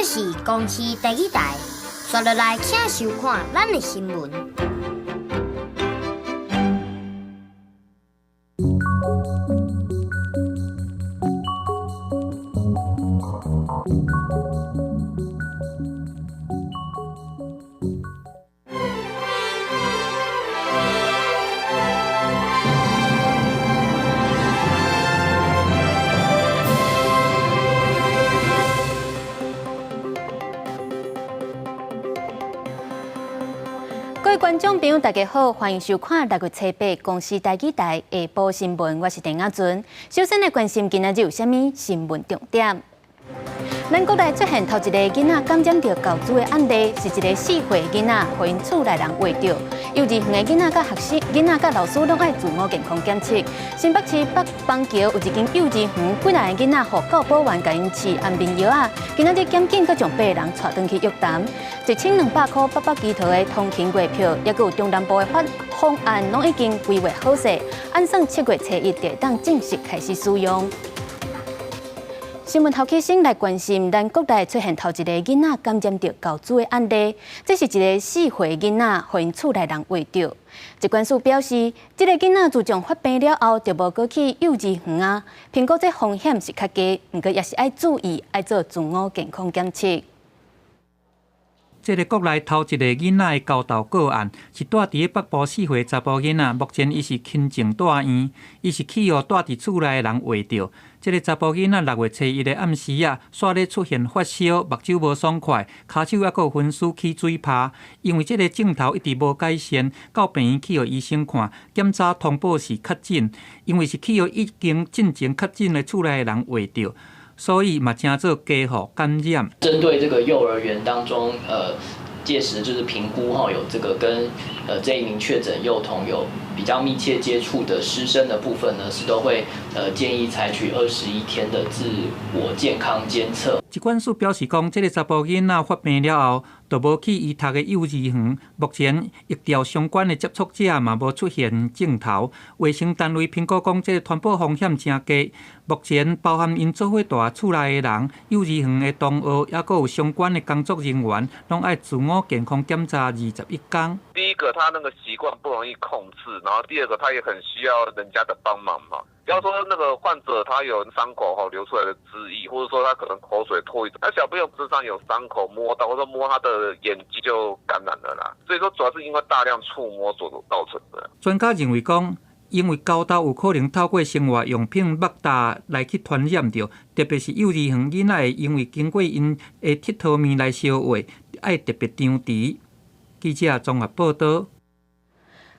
这是公视第一台，刷落来请收看咱的新闻。各位观众朋友，大家好，欢迎收看6月7日公视台记台下晡新闻，我是陈雅纯。首先来关心今仔日有啥物新闻重点？咱国内出现头一个囡仔感染到猴子的案例，是一个4岁囡仔，互因厝内人怀着。幼稚园的囡仔甲囡仔甲老师拢爱自我健康检测。新北市北邦桥有一间幼稚园，几来个囡仔互教保员甲因饲安眠药啊，今仔日检警阁将8个人带转去约谈，1200块北北基桃的通勤月票，也有中南部的方案，拢已经规划好势，按算7月初1就当正式开始使用。新闻头起先来关心，咱国内出现头一个囡仔感染到猴子的案例，这是一个4岁囡仔，互因厝内人怀着。疾管署表示，这个囡仔自从发病了后，就无过去幼稚园啊。评估这风险是较低，不过也是爱注意，爱做自我健康检测。这个国内头一个囡仔的交头个案，是住伫北部4岁查甫囡仔，目前伊是轻症住院，伊是去互住伫厝内的人怀着。这个查甫囡仔6月初1的暗时啊，煞咧出现发烧、目睭无爽快、骹手还有昏死起水泡。因为这个症头一直无改善，到病院去互医生看，检查通报是确诊，因为是去互已经进前确诊的厝内的人怀着。所以嘛，真做家户感染。针对这个幼儿园当中，届时就是评估有这个跟这一名确诊幼童有比较密切接触的师生的部分呢，是都会建议采取21天的自我健康监测。疾管署表示讲，这个查甫囡仔发病了后，就无去伊读的幼稚园，目前疫调相关的接触者嘛无出现症头。卫生单位评估讲，这个传播风险真低。目前包含因做伙住厝内的人、幼稚园的同学，也有相关的工作人员，拢爱自我健康检查21天。第一个，他那个习惯不容易控制，然后第二个，他也很需要人家的帮忙嘛。不要说那个患者他有伤口流出来的汁液，或者说他可能口水唾液，那小朋友身上有伤口摸到，或者摸他的眼睛就感染了啦。所以说主要是因为大量触摸所造成的。专家认为讲，因为狗痘有可能透过生活用品擘大来去传染着，特别是幼稚园囡仔会因为经过因的铁佗面来消化，爱特别张持。记者综合报道。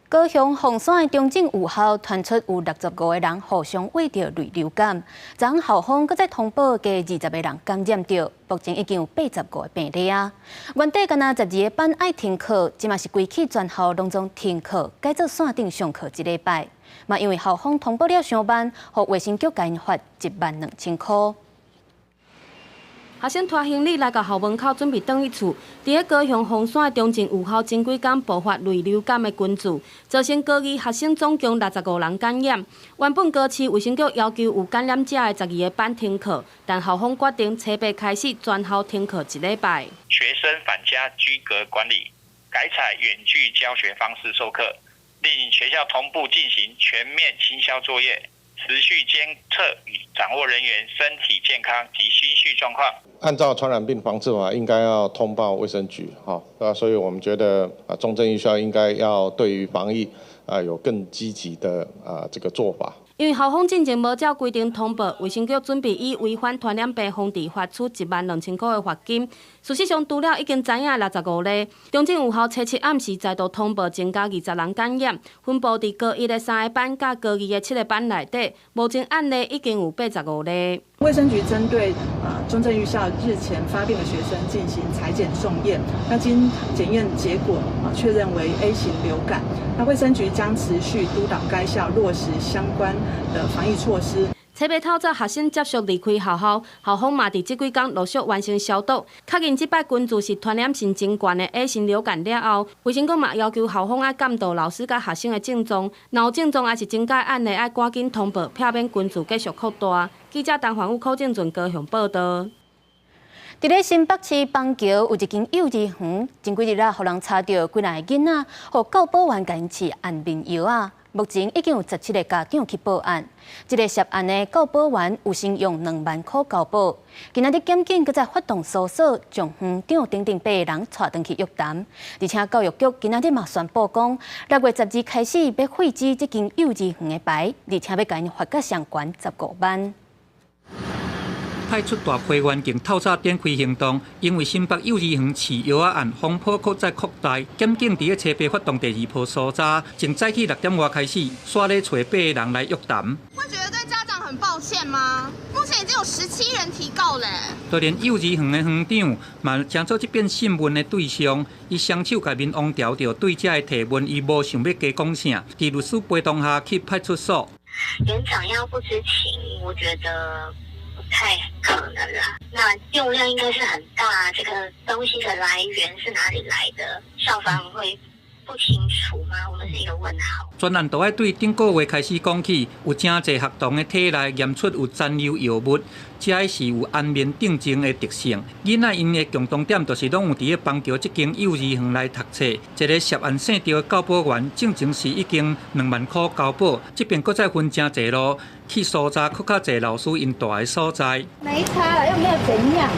高雄凤山的中正五校传出有65个人互相喂着类流感，昨昏校方搁再通报加20个人感染着，目前已经有85个病例啊。原底敢若12个班爱停课，即嘛是规起全校拢总停课，改做线顶上课1礼拜。嘛因为校方通报了上班，互卫生局甲因罚12000块。学生拖行李来到校门口，准备返去厝。伫咧高雄凤山中正五校前几天爆发类流感的群聚，造成高二学生总共65人感染。原本高市卫生局要求有感染者的12个班停课，但校方决定初8开始全校停课1礼拜。学生返家居隔管理，改采远距教学方式授课，令学校同步进行全面清消作业。持续监测与掌握人员身体健康及心绪状况。按照传染病防治法，应该要通报卫生局，所以我们觉得中正医校应该要对于防疫有更积极的这个做法。因为校方进前无照规定通报，卫生局准备以违反传染病防治罚出12000块的罚金。事实上，除了已经知影65例，中正五校初7暗时再度通报增加20人感染，分布伫高1的3个班甲高2的7个班内底。目前案例已经有85例。卫生局针对中正预校日前发病的学生进行采检送验，那经检验结果确认为 A 型流感。那卫生局将持续督导该校落实相关的防疫措施。初8透早，学生接续离开校校，校方嘛伫这几天陆续完成消毒，确认这摆群聚是传染性真悬的 A 型流感了后，卫生局嘛要求校方爱监督老师甲学生的症状，若有症状还是增加案例爱赶紧通报，避免群聚继续扩大。记者陈焕武、柯正俊高雄报道。伫咧新北市邦桥有一间幼儿园，前几日互人查到几个囡仔，互教保员甲因饲安眠药啊。目前已经有17个家长去报案，这个涉案的教保员有先用2万块交保。今仔日检警搁再发动搜索，将园长等8个人带回去约谈。而且教育局今仔日嘛宣布讲，6月12开始要废止这间幼儿园的牌，而且要甲因罚甲上悬15万。派出大批员警透早展开行动，因为新北幼儿园饲药案风波搁再扩大，检警伫个车北发动第2波搜查，从早起6点外开始，刷咧找8个人来约谈。会觉得对家长很抱歉吗？目前已经有17人提告嘞。就连幼儿园的园长嘛，将做这遍讯问的对象，伊双手甲面王调着对这个提问，伊无想要加讲啥，伫律师陪同下去派出所。园长要不知情，我觉得不太可能啦。那用量应该是很大，这个东西的来源是哪里来的？校方会不清楚吗？我们是一个问号。专案就要对顶个月开始讲起，有真侪学童的体内验出有残留药物，这是有安眠定症的特性。囡仔因的共同点就是拢有伫个邦桥这间幼儿园来读册。一个涉案姓赵的教保员，正经是已经2万块交保，这边搁再分真侪路去搜查，搁较侪老师因住的所在。没差了，又没有怎样。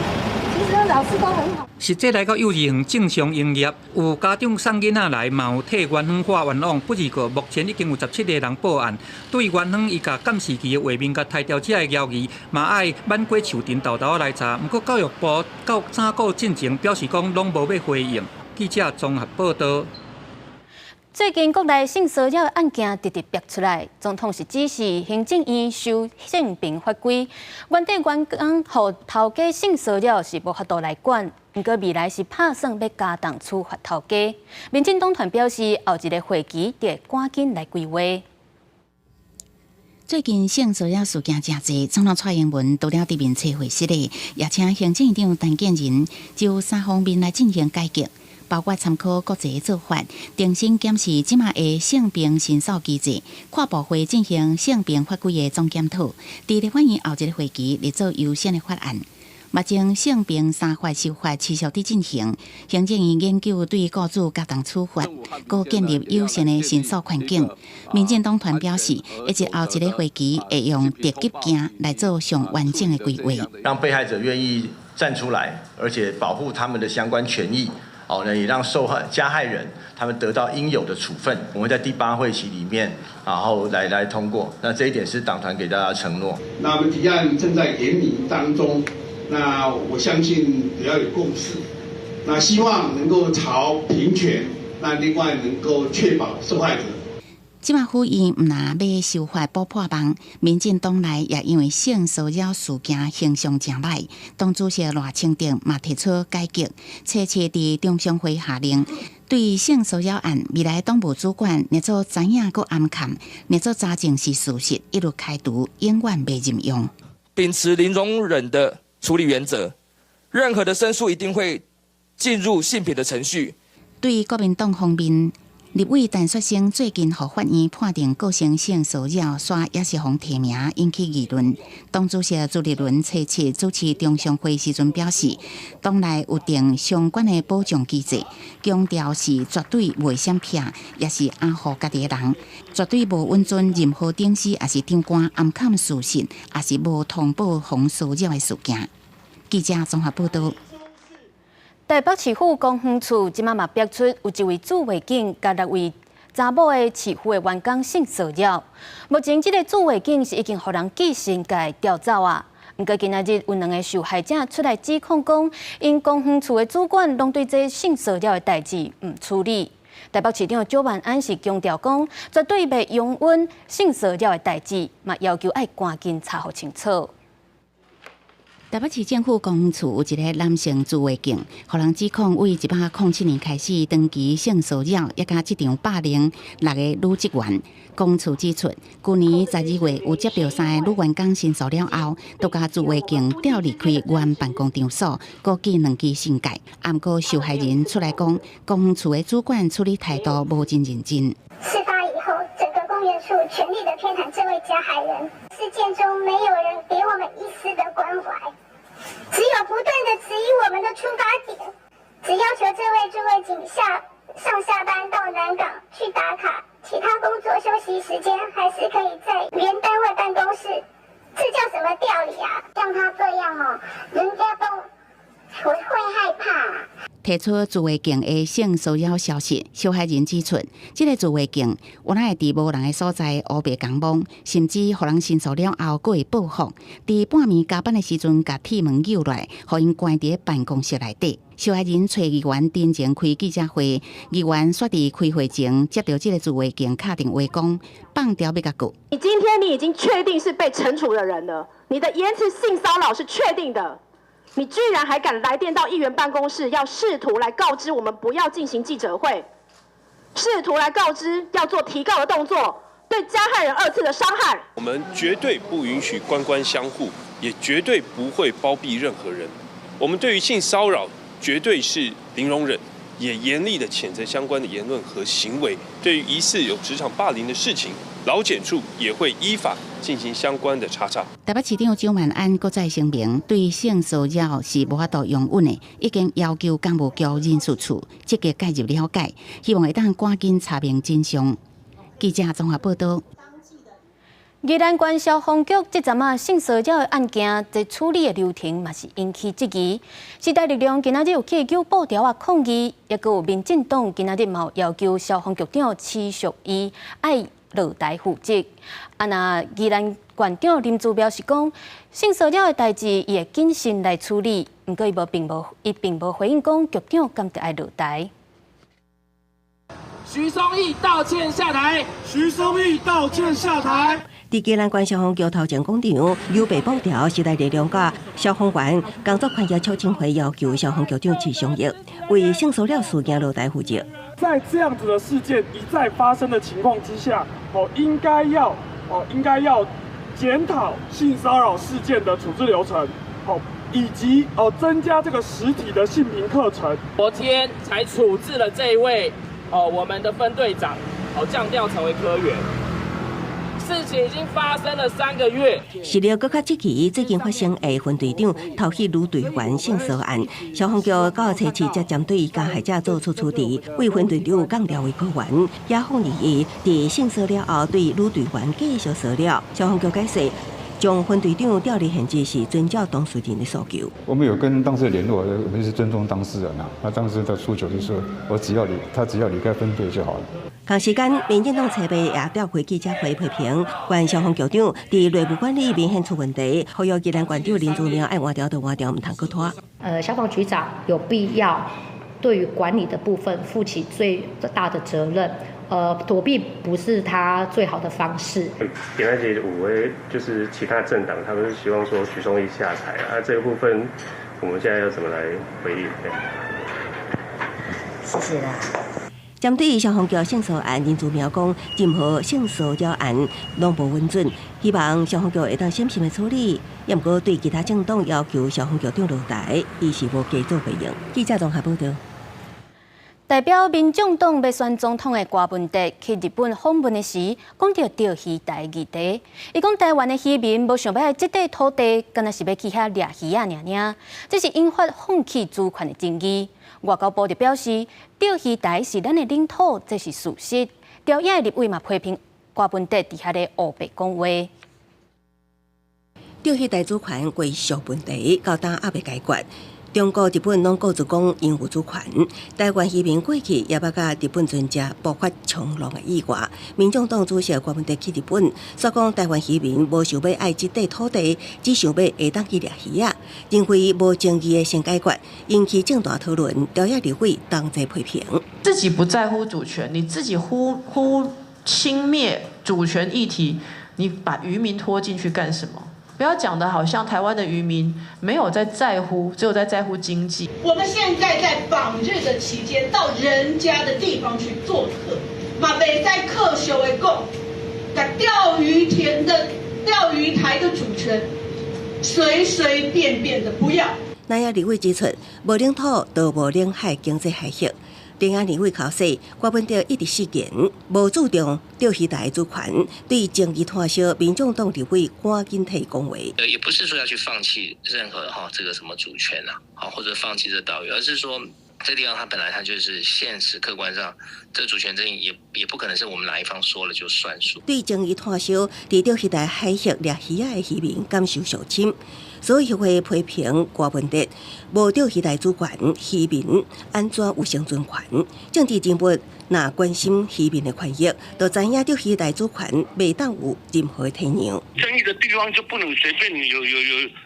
其实老师都很好。实际来到幼儿园正常营业，有家长送囡仔来，嘛有替园方发冤枉，不二过目前已经有17个人报案。对园方伊甲监视器的画面甲抬掉这个嫌疑，嘛爱挽过树林豆豆来查。不过教育部到3个进前表示讲，拢无要回应。记者综合报道。最近国内性骚扰的案件直直爆出来，总统是指示行政院修性平法规，原底员工互头家性骚扰是无法度来管，不过未来是打算要加重处罚头家。民进党团表示，后一个会期得赶紧来规划。最近性骚扰事件真侪，总统蔡英文除了伫面册会室内，也请行政院长陈建仁就3方面来进行改革。包括参考国际做法，重新检视即马的性平申诉机制，跨部会进行性平法规的总检讨，伫咧反映后一个会期来做优先的法案。目前性平3法修法持续伫进行，行政院研究对雇主加重处罚，搁建立友善的申诉环境。民进党团表示，一直后一个会期会用特急件来做上完整的规划，让被害者愿意站出来，而且保护他们的相关权益。也让加害人他们得到应有的处分。我们在第8会期里面，然后来通过。那这一点是党团给大家的承诺。那我们提案正在研拟当中。那我相信只要有共识，那希望能够朝平权，那另外能够确保受害者。即马呼吁毋拿要修法补破网，民进党内也因为性骚扰事件形象正歹，党主席赖清德嘛提出改革，切伫中常会下令，对性骚扰案未来党务主管若做知影佮暗藏，若做查证是事实，一律开除，永远袂任用。秉持零容忍的处理原则，任何的申诉一定会进入性平的程序。对国民党方面，立委陈雪生最近互法院判定构成性骚扰，煞也是互提名，引起议论。党主席朱立伦初次主持中常会时阵表示，党内有定相关的保障机制，强调是绝对袂闪避，也是安护家己的人，绝对无允准任何董事也是长官暗藏事实，也是无通报防骚扰的事件。记者综合报道。台北市府公园处即马嘛爆出有一位驻卫警甲6位查某的市府的员工性骚扰。目前这个驻卫警是已经互人寄信甲调走啊。不过今仔日有2个受害者出来指控讲，因公园处的主管拢对这性骚扰的代志唔处理。台北市长赵万安是强调讲，绝对袂容允性骚扰的代志，嘛要求爱赶紧查获清楚。台北市政府公园处有一个男性驻卫警，互人指控为1807年开始长期性骚扰，也甲这场霸凌6个女职员。公园处指出，去年12月有接到3个女员工申诉了后，都甲驻卫警调离开原办公场所，各记2支信件。不过受害人出来讲，公园处的主管处理态度无真认真。事发以后，整个公园处全力的偏袒这位加害人，事件中没有人给我们一丝的关怀。只有不断的质疑我们的出发点，只要求这位诸位警上下班到南港去打卡，其他工作休息时间还是可以在原单位办公室，这叫什么调理啊？像他这样哦，人家都会害怕。提出自卫警的性骚扰消息，受害人指出，这个自卫警原来伫无人的所在乌白讲忙，甚至互人申诉了后，佫会报复。伫半暝加班的时阵，甲铁门扭来，互因关伫办公室内底。受害人找议员真前开记者会，议员煞伫开会前接到这个自卫警敲电话讲，放掉要甲告。你今天已经确定是被惩处的人了，你的言辞性骚扰是确定的。你居然还敢来电到议员办公室，要试图来告知我们不要进行记者会，试图来告知要做提告的动作，对加害人2次的伤害。我们绝对不允许官官相护，也绝对不会包庇任何人。我们对于性骚扰绝对是零容忍，也严厉的谴责相关的言论和行为。对于疑似有职场霸凌的事情，劳检处也会依法进行相关的查查。台北市长蒋万安搁再声明，对性骚扰是无法度容忍的，已经要求港务局人事处积极介入了解，希望会当赶紧查明真相。记者综合报道。宜兰县消防局这阵性骚扰的案件，在处理的流程嘛是引起质疑。时代力量今仔日有去举布条抗议，也有民进党今仔日嘛要求消防局长持续以爱落台负责。那宜兰县长林志表示讲，性骚扰的代志伊会谨慎来处理，不过伊并无回应讲局长敢得爱落台。徐松义道歉下台。徐松义道歉下台。伫宜兰县消防局头前广场有被布条，时代力量甲消防员工作团结邱清辉要求消防局长徐松义为性骚扰事件落台负责。在这样子的事件一再发生的情况之下，应该要检讨性骚扰事件的处置流程，以及增加这个实体的性平课程。昨天才处置了这一位我们的分队长，降调成为科员。事情已经发生了3个月。是了，更较积极，最近发生的分队长偷袭女队员性骚案，消防局到初期才针对加害者做出处理，为分队长降调为科员，也奉议伫性骚扰后对女队员继续骚扰。消防局解释，将分队长调离现场是遵照当事人的诉求。我们有跟当事人联络，我们是尊重当事人啊。那当时的诉求就是说，他只要离开分队就好了。同时间，民进党侧背也召开记者会批评，县消防局长伫内部管理明显出问题，呼吁宜兰县长林志妙爱换掉就换掉，唔通搁拖。消防局长有必要对于管理的部分负起最大的责任。躲避不是他最好的方式。点安节5位就是其他政党，他们是希望说徐松义下台啊，这个部分我们现在要怎么来回应？是啦。针对消防局性骚案，林志妙讲，任何性骚扰案拢无稳准，希望消防局会当审慎的处理。也毋过对其他政党要求消防局长落台，伊是无加做回应。记者综合报道。代表民众党要选总统的郭文哲去日本访问的时，讲到钓鱼台议题。伊讲台湾的渔民无想要这块土地，敢若是要去遐掠鱼啊尔，这是引发放弃主权的争议。外交部就表示，钓鱼台是咱的领土，这是事实。朝野的立委嘛批评郭文哲伫遐咧乌白讲话。钓鱼台主权归属问题到今还未解决。中国、日本拢各自讲拥有主权，台湾渔民过去也捌甲日本船只爆发冲浪的意外。民众党主席郭文哲去日本，说讲台湾渔民无想要爱这块土地，只想要下当去掠鱼啊，认为无争议的先解决，引起正大讨论。朝野立委当在批评，自己不在乎主权，你自己忽轻蔑主权议题，你把渔民拖进去干什么？不要讲的好像台湾的渔民没有在乎，只有在乎经济。我们现在在访日的期间，到人家的地方去做客，嘛北在客修的讲，把钓鱼台的主权随随便便的不要。那也立委指出，无领土就无领海经济海峡。另外，年尾考试，郭文德一直誓言无注重钓鱼台主权，对争议摊销，民众党立委赶紧提讲话。也不是说要去放弃任何这个什么主权或者放弃这岛屿，而是说这地方它本来它就是现实客观上，这主权争议也不可能是我们哪一方说了就算数。对争议摊销，在钓鱼台海峡掠鱼仔的渔民感受上侵。所以协会批评郭文德无钓鱼台主权，渔民安怎有生存权？政治人物若关心渔民的权益，就知影钓鱼台主权袂当有任何退让。争议的地方就不能随便有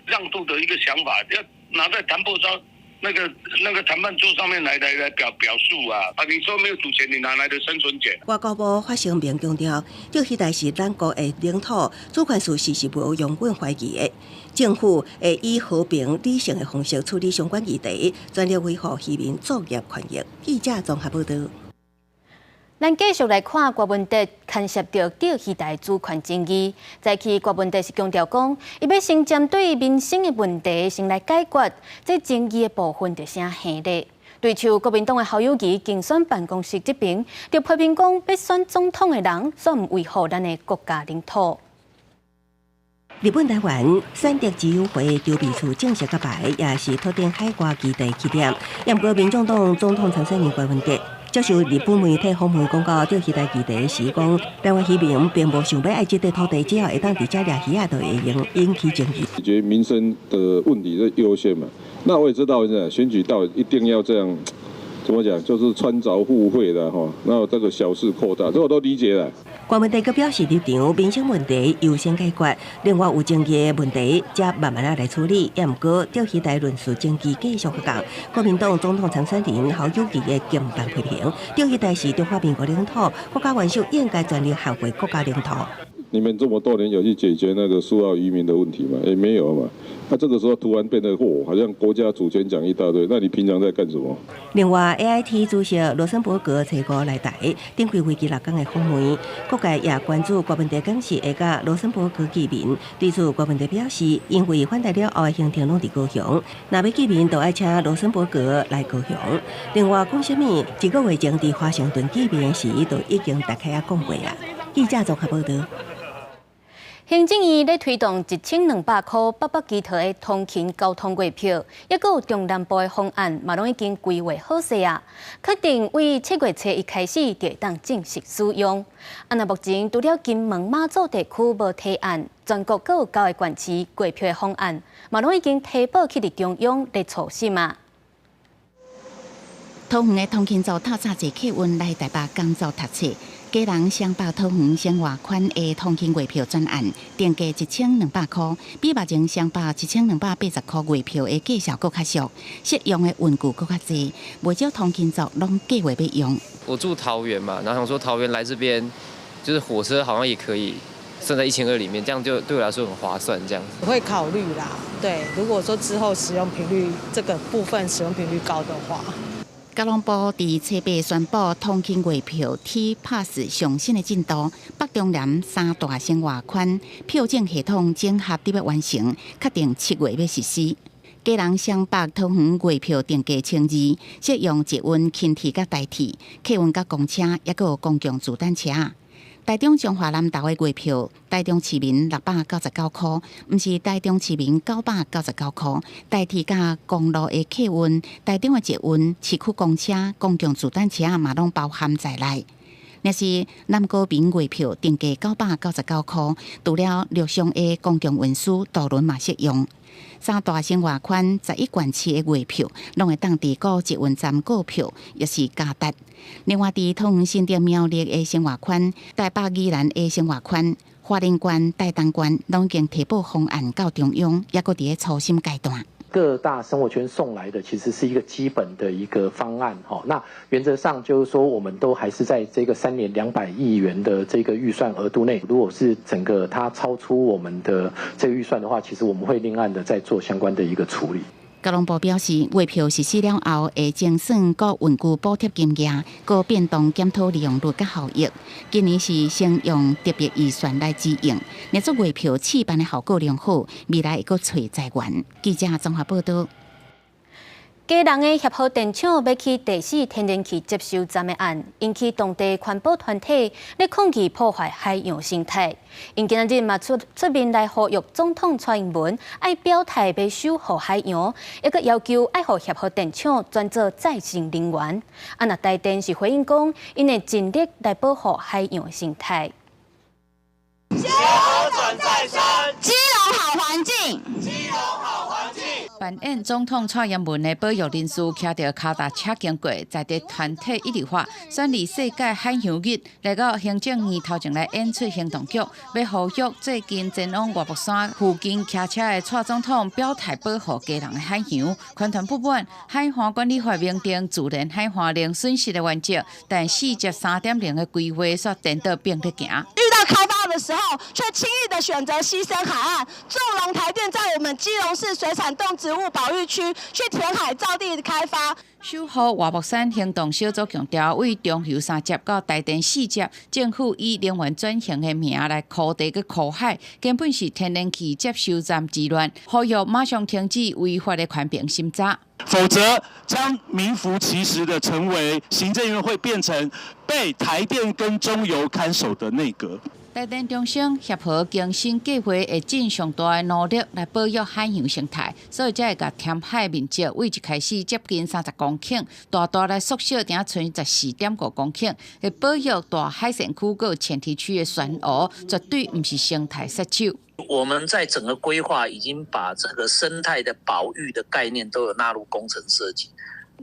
让渡的一个想法，要拿在谈判桌那个谈判桌上面来表述啊！你说没有主权，你哪来的生存权？外交部发声明强调，钓鱼台是咱国的领土，主权事实是无容忍怀疑的。政府会以和平理性的方式处理相关议题，全力维护渔民作业权益。记者综合报道。咱继续来看郭文德牵涉到钓鱼台主权争议，早起郭文德是强调讲，伊要先针对民生的问题先来解决，这争议的部分就先下咧。对像国民党的侯友宜竞选办公室这边，就批评讲，要选总统的人，煞唔维护咱的国家领土。日本台湾选择自由会筹备处正式揭牌，也是拓展海外基地起点。不过，民众党总统参选人郭文德接受日本媒体访问讲到钓鱼台基地时，讲台湾渔民并无想要爱这块土地，只要会当伫遮掠鱼仔就会用，引起争议。解决民生的问题是优先嘛？那我也知道，选举到一定要这样。怎么讲？就是穿凿附会的哈，然后这个小事扩大，这我都理解了。郭文德阁表示立场，民生问题优先解决，另外有争议的问题则慢慢来处理。也毋过钓鱼台论述争议继续发讲，国民党总统参选人侯友宜的强烈批评，钓鱼台是中华民国领土，国家元首应该全力捍卫国家领土。你们这么多年有去解决那个苏澳渔民的问题吗？也没有嘛。那这个时候突然变得好像国家主权讲一大堆，那你平常在干什么？另外 ，AIT 主席罗森伯格初五来台，顶开为期6天的访问，各界也关注郭文德敢是会甲罗森伯格见面。对此，郭文德表示，因为返台了后的行程拢伫高雄，若要见面，就爱请罗森伯格来高雄。另外，讲什么1个月前伫华盛顿见面时，就已经大概讲过啊。记者综合报道。行政院咧推动1200块北北基桃的通勤交通月票，也佮有中南部的方案，嘛拢已经规划好势啊。确定为7月初1开始就会当正式使用。那目前除了金门、马祖地区无提案，全国各有9个县市月票的方案，嘛拢已经提报去伫中央来初审啊。桃园的通勤族透早坐客运来台北工作读册。家人双北桃园生活款的通勤月票专案，定价1200块，比目前双北1280块月票的价效更较俗，适用的运具更较侪，不少通勤族拢计划要用。我住桃园嘛，然后想说桃园来这边，就是火车好像也可以算在1200里面，这样就对我来说很划算。这样子会考虑啦，对，如果说之后使用频率这个部分使用频率高的话。交通部伫初8宣布通勤月票 T-Pass 上新的进度，北中南3大生活圈票证系统整合得要完成，确定7月要实施。家人双北桃园月票定价1200，适用捷运、轻铁甲台铁、客运甲公车，也有公共自单车。台中中华南投的月票，台中市民699块，毋是台中市民999块。台铁甲公路的客运、台中的捷运、市区公车、公共自单车嘛拢包含在内。若是南高屏月票定价999块，除了陆上的公共运输、渡轮嘛适用。3大生活圈11县市的月票，拢会当伫各捷运站购票，也是加值。另外，伫桃园新店苗栗的生活圈、台北宜兰的生活圈、花莲县、台东县，拢已经提报方案到中央，也搁伫咧初审阶段。各大生活圈送来的其实是一个基本的一个方案，那原则上就是说，我们都还是在这个3年200亿元的这个预算额度内。如果是整个它超出我们的这个预算的话，其实我们会另案的再做相关的一个处理。交通部表示，月票实施了后，会精算各运具补贴金额，各变动检讨利用率甲效益。今年是先用特别预算来支应，若做月票试办的效果良好，未来会搁找财源。记者综合报道。基隆的协和电厂要起第4天然气接收站的案，引起当地环保团体咧抗议破坏海洋生态。因今日嘛出面来呼吁总统蔡英文爱表态要守护海洋，一个要求爱互协和电厂转做再生能源。那台电是回应讲，因会尽力来保护海洋生态。协和转再生，基隆好环境。基隆好环境。办演总统蔡英文的保育人士骑着脚踏车经过，在地团体一体化，选立世界海洋日，来到行政院头前来演出行动剧，要呼吁最近前往外木山附近骑车的蔡总统表态保护基隆的海洋。环团不满海岸管理法明定自然海岸零损失的原则，但4节3.0的规划却颠倒并在行。遇到开发的时候，却轻易的选择牺牲海岸，纵容台电在我们基隆市水产动植物保育区去填海造地开发。守护外木山行动小组强调，为中油3节到台电4节，政府以能源转型的名来扩地跟扩海，根本是天然气接收站之乱，呼吁马上停止违法的宽屏审查，否则将名副其实的成为行政院会变成被台电跟中油看守的内阁。台电中心协和更新计划，会尽上大的努力来保育海洋生态，所以才会甲填海面积为一开始接近30公顷，大大来缩小，定存14.5公顷，会保育大海线区和前堤区的选鹅，绝对不是生态失守。我们在整个规划已经把这个生态的保育的概念都有纳入工程设计。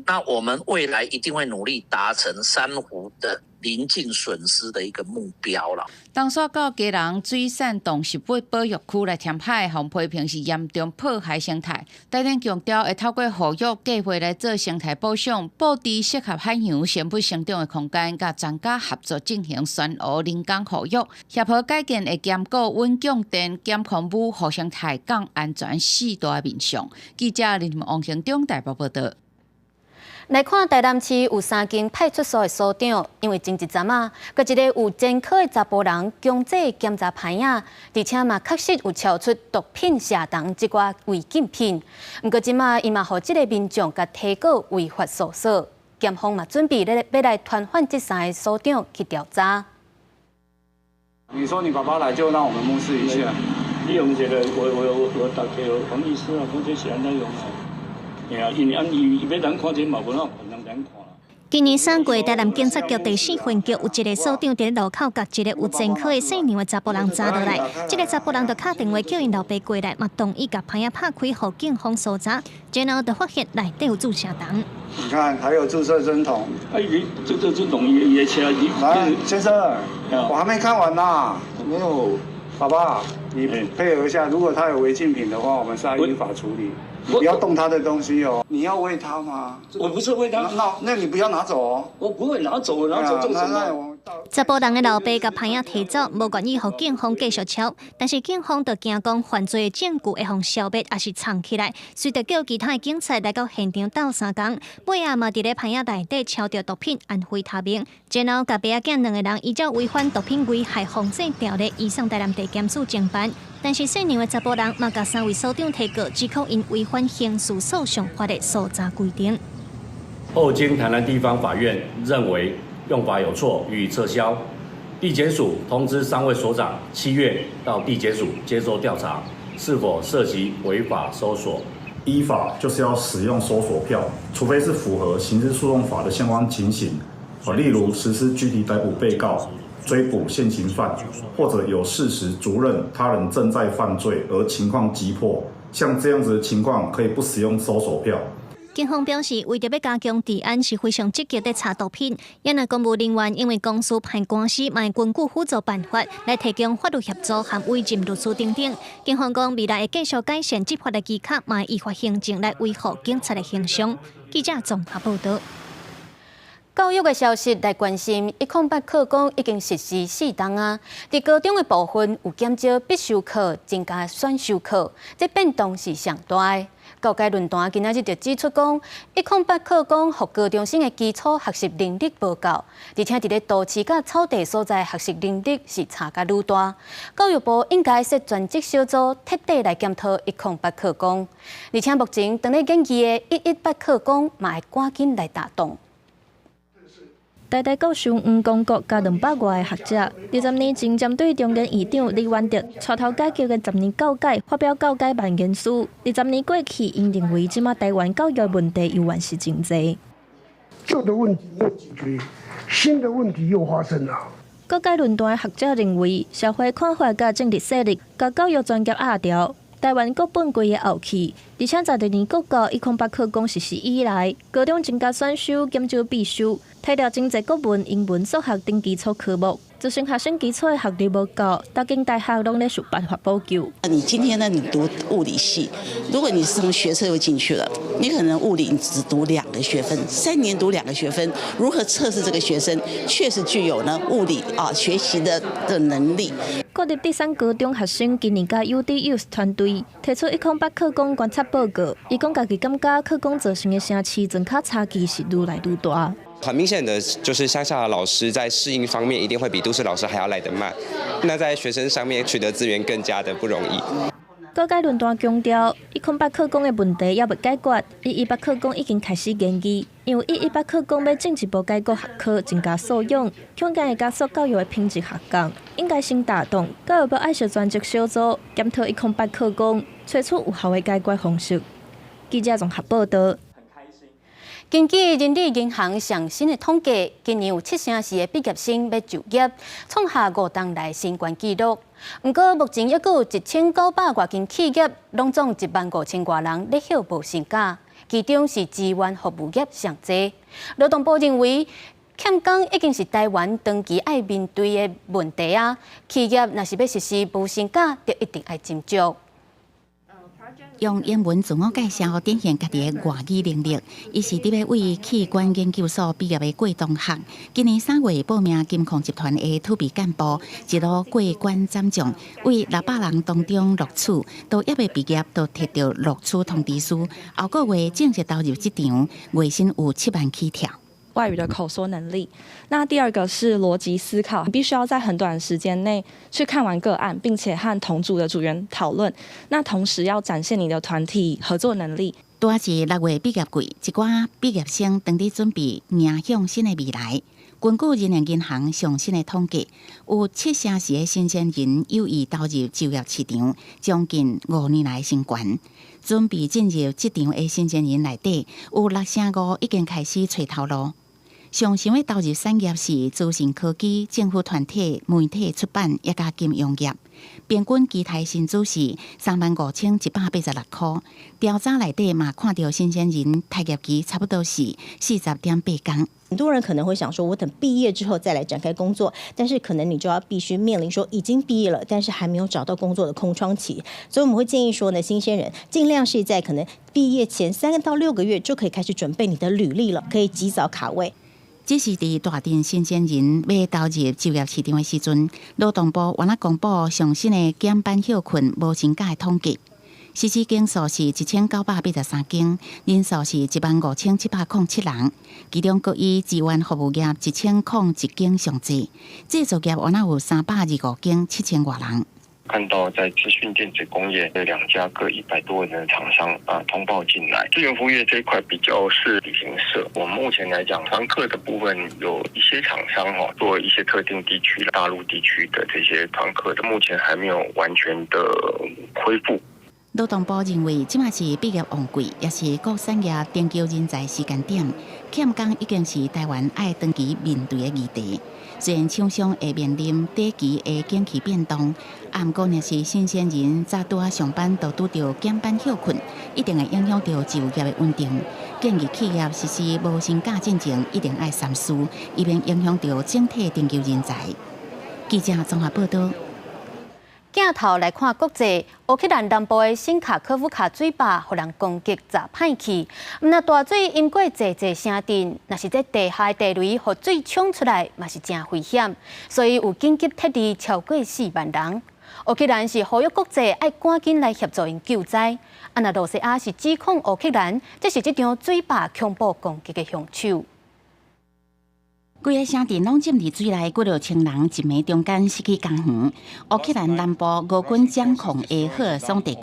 那我们未来一定会努力达成珊瑚的临近损失的一个目标了。当初到基隆水产动植物保育区来填海，洪批评是严重破坏生态。台电强调会透过保育计划来做生态保障，布置适合海洋生物生长的空间，甲专家合作进行选鹅人工保育。协和改建会兼顾稳降电、减空污、互生态、降安全4大面向。记者林王兴中台北报道。来看台南市有3间派出所的所长，因为前一阵啊，佮一个有前科的查甫人强制检查牌啊，而且嘛确实有超出毒品下档一寡违禁品。不过今嘛，伊嘛互这个民众佮提告违法搜索，检方嘛准备要来传唤这3个所长去调查。你说你爸爸来就让我们目视一下。你用这个我大家有黄医师啊，或者是安尼用啊。因为要咱看这嘛，无哪可能咱看。今年3月，台南警察局第4分局有一个所长伫路口，甲一个有前科的姓杨的查甫人抓落来。这个查甫人就打电话叫因老爸过来，嘛同意甲牌仔拍开，互警方搜查。然后就发现内底有注射筒。你看，还有注射针筒。这筒也切了。来，先生，我还没看完呢。没有，爸爸，你配合一下，如果他有违禁品的话，我们是要依法处理。你不要动他的东西哦！你要喂他吗？我不是喂他。那你不要拿走哦！我不会拿走，拿走做什么？查甫人的老爸甲牌仔提走，无愿意互警方继续抄，但是警方就惊讲犯罪的证据会互消灭，还是藏起来，随着叫其他的警察来到现场斗3工，尾仔嘛伫咧牌仔内底抄到毒品，安非他命，然后甲爸仔囝2个人依照违反毒品危害防治条例移送台南地检署侦办。但是姓杨的查甫人嘛，甲3位所长提告，指控因违反刑事诉讼法的搜查规定。后经台南地方法院认为用法有错，予以撤销。地检署通知3位所长7月到地检署接受调查，是否涉及违法搜索。依法就是要使用搜索票，除非是符合刑事诉讼法的相关情形，例如实施具体逮捕被告、追捕现行犯，或者有事实足认他人正在犯罪而情况急迫，像这样子的情况可以不使用搜索票。警方表示，为着要加强治安，是非常积极的查毒品。也那公务人员因为公司判官司，嘛会根据辅助办法来提供法律协助和违禁律师等等。警方讲，未来会继续改善执法的技巧，嘛会依法行政来维护警察的形象。记者综合报道。教育的消息来关心，108课纲已经实施4档啊。伫高中的部分有减少必修课，增加选修课，这变动是上大的。教界论坛今仔日就指出讲，108课纲予高中生的基础学习能力无够，而且伫咧都市甲草地所在学习能力是差甲愈大。教育部应该设专职小组，彻底来检讨108课纲，而且目前正咧研议的118课纲嘛会赶紧来打动。台大教授黄光国甲200外的学者，20年前针对中研院长李元德带头改革的10年教改发表教改万言书。20年过去，因认为即马台湾教育问题又还是真多，旧的问题没有解决，新的问题又发生了。教改论坛的学者认为，社会看法甲政治势力甲教育专业压掉。台湾国本规的后期，而且12年国教108课纲实施以来，高中增加选修、减少必修，提掉真侪国文、英文、数学等基础科目，造成学生基础的学历无够，大间大学拢咧想办法补救。你今天呢，你读物理系，如果你是从学测又进去了，你可能物理你只读2个学分，3年读2个学分，如何测试这个学生确实具有呢物理学习的能力？国立第3高中学生今年甲 UDU 团队提出108课纲观察报告，伊讲家己感觉课纲造成的城市增加差距是愈来愈大。很明显的就是乡下的老师在适应方面一定会比都市老师还要来得慢，那在学生上面取得资源更加的不容易。教改论坛强调，108课纲的问题也未解决，118课纲已经开始研议，因为118课纲要进一步改革学科，增加素养，恐惊会加速教育的品质下降。应该先打动教育部爱设专职小组检讨108课纲，找出有效的解决方式。记者综合报道。根据人力银行上新的统计，今年有7成4的毕业生要就业，创下5档来新高纪录。不过，目前还有1900多间企业，拢总15000多人咧缴无薪假，其中是资源服务业上多。劳动部认为，欠工已经是台湾长期爱面对的问题啊。企业若是要实施无薪假，就一定爱斟酌。用英文自我介绍，展现家己的外语能力。伊是伫要为器官研究所毕业的郭同学，今年3月报名金控集团的土地干部，一路过关斩将，为600人当中录取，到还未毕业都摕到录取通知书。后个月正式投入职场，月薪有7万起跳。外语的口说能力，那第2个是逻辑思考，你必须要在很短的时间内去看完个案，并且和同组的组员讨论。那同时要展现你的团体合作能力。拄是6月毕业季，一寡毕业生当伫准备迎向新的未来。根据人力银行上新的统计，有7成4的新鲜人有意投入就业市场，将近5年来新高。准备进入职场的新鲜人内底，有6成5已经开始找头路。上想要投入产业是资讯科技、政府团体、媒体出版，也加金融业。平均期待薪资是35186块。调查内底嘛，看到新鲜人待业期差不多是40.8天。很多人可能会想说，我等毕业之后再来展开工作，但是可能你就要必须面临说已经毕业了，但是还没有找到工作的空窗期。所以我们会建议说呢，新鲜人尽量是在可能毕业前3到6个月就可以开始准备你的履历了，可以及早卡位。这是伫大阵新鲜人要投入就业市场的时阵，劳动部原来公布上新的减班休困无薪假的统计，实施间数是1983间，人数是15707人，其中各以资源服务业1001间上济，制造业原来有325间7000多人。看到在资讯电子工业的2家各100多人的厂商通报进来，资源服务业这一块比较是旅行社。我们目前来讲，团客的部分有一些厂商做一些特定地区、大陆地区的这些团客的，目前还没有完全的恢复。劳动部认为，即马是毕业旺季，也是各产业研究人才时间点，欠工已经是台湾爱长期面对的议题。虽然厂商会面临短期的景气变动，不过若是新鲜人早拄上班就拄到减班休困，一定会影响到就业的稳定。建议企业实施无薪假进前，一定要三思，以免影响到整体研究人才。记者综合报道。镜头来看国际，乌克兰南部的新卡科夫卡水坝互人攻击砸歹去，那大水淹过济城镇，若是在地下地雷互水冲出来，嘛是真危险，所以有紧急撤离超过4万人。乌克兰是呼吁国际爱赶紧来协助因救灾。那罗西亚是指控乌克兰，这是这场水坝恐怖攻击的凶手。规个城镇拢浸伫水内，几落千人一暝中间失去工园。乌克兰南部俄军掌控的赫尔松地区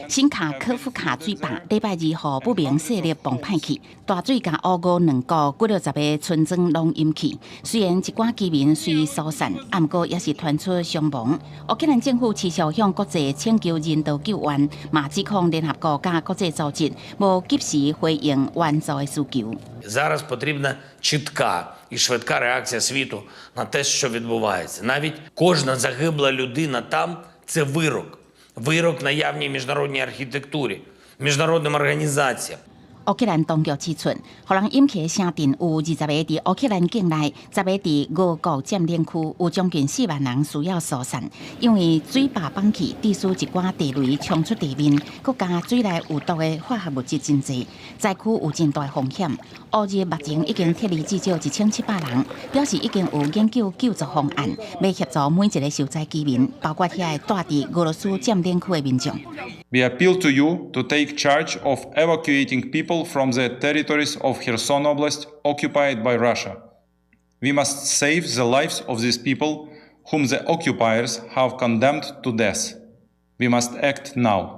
新卡科夫卡水坝，礼拜2号不明势力崩歹去，大水甲乌俄2国几落10个村庄拢淹去。虽然一寡居民虽疏散，不过也是传出伤亡。乌克兰政府持续向国际请求人道救援，嘛指控联合国甲国际组织无及时回应援助的需求。Зараз потрібна чітка і швидка реакція світу на те, що відбувається. Навіть кожна загибла людина там – це вирок. Вирок наявній міжнародній архітектурі, міжнародним організаціям. 乌克兰当局指出，互人淹去的城镇有20个伫乌克兰境内，10个伫俄国占领区，有将近4万人需要疏散。因为水坝崩去，致使一寡地雷冲出地面，佮加水内有毒的化学物质真侪，灾区有真大风险。乌日目前已经撤离至少1700人，表示已经有研究救助方案，要协助每一个受灾居民，包括遐个住伫俄罗斯占领区的民众。We appeal to you to take charge of evacuating people from the territories of Kherson Oblast occupied by Russia. We must save the lives of these people whom the occupiers have condemned to death. We must act now.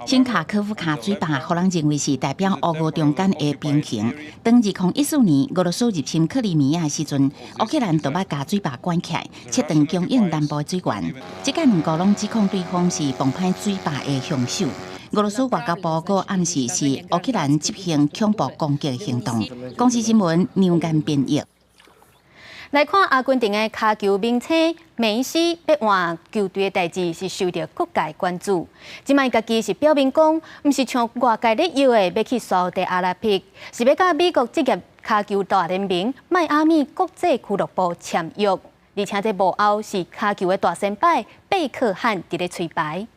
新卡科夫卡水坝，互人认为是代表乌俄中间的平衡。当2014年俄罗斯入侵克里米亚的时阵，乌克兰就要把水坝关起来，切断供应南部的水源。这届2国拢指控对方是崩坏水坝的凶手。俄罗斯外交部ក៏暗示是乌克蘭執行恐怖攻擊行動。公司新聞牛眼編譯。来看阿根廷的骹球明星梅西要换球队的代志是受到各界关注。即摆家己是表明讲，毋是像外界咧邀的要去沙特阿拉伯，是要甲美国职业骹球大联盟迈阿密国际俱乐部签约。而且这幕后是骹球的大先輩贝克漢伫咧吹牌。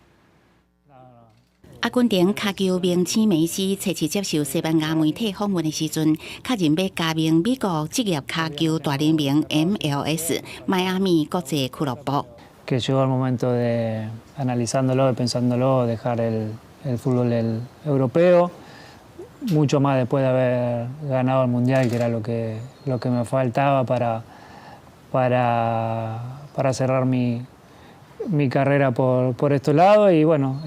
阿根廷骹球明星梅西初次接受西班牙媒体访问的时阵，确认要加盟美国职业骹球大联盟 MLS 迈阿密国际俱乐部。Que llegó el momento de analizándolo, de pensándolo, dejar el fútbol europeo, mucho más después de haber ganado el mundial, que era lo que me faltaba para cerrar mi carrera por estos lados y bueno。